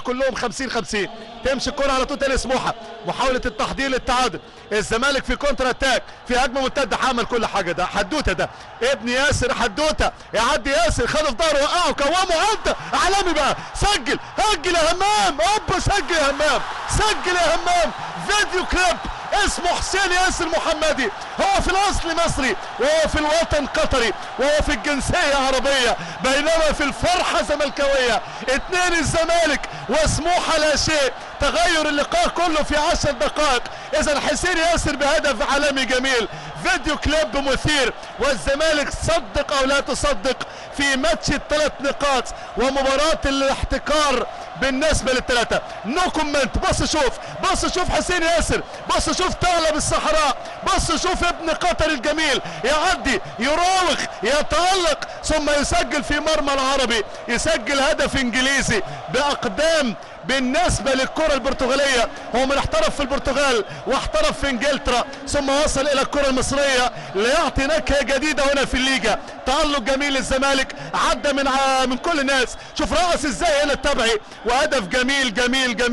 كلهم 50-50. تمشي الكرة على طول تاني سموحة، محاولة التحضير للتعادل، الزمالك في كونتر اتاك، في هجمة مرتدة، حمل كل حاجة. ده حدوتة، ده ابن ياسر حدوتة، يعدي ياسر، خده في ظهره، وقعه، كومه، عدى عالمي بقى، سجل، هجل يا همام، اوبا سجل يا همام، سجل يا همام. فيديو كليب اسمه حسين ياسر محمدي، هو في الاصل مصري وهو في الوطن قطري وهو في الجنسية عربية، بينما في الفرحة زملكاوية. 2 الزمالك وسموحة لا شيء، تغير اللقاء كله في 10 دقائق. اذا حسين ياسر بهدف عالمي جميل، فيديو كليب مثير، والزمالك صدق او لا تصدق في ماتش ال3 نقاط ومباراة الاحتكار بالنسبة لل3. نو كومنت. بص شوف حسين ياسر، بص شوف ثعلب الصحراء، بص شوف ابن قطر الجميل، يعدي، يراوغ، يتألق، ثم يسجل في مرمى العربي، يسجل هدف انجليزي باقدام. بالنسبة للكرة البرتغالية، هو من احترف في البرتغال واحترف في انجلترا ثم وصل الى الكرة المصرية ليعطي نكهة جديدة هنا في الليجا. تألق جميل للزمالك، عدى من كل الناس، شوف رقص ازاي هنا التبعي، وهدف جميل جميل جميل.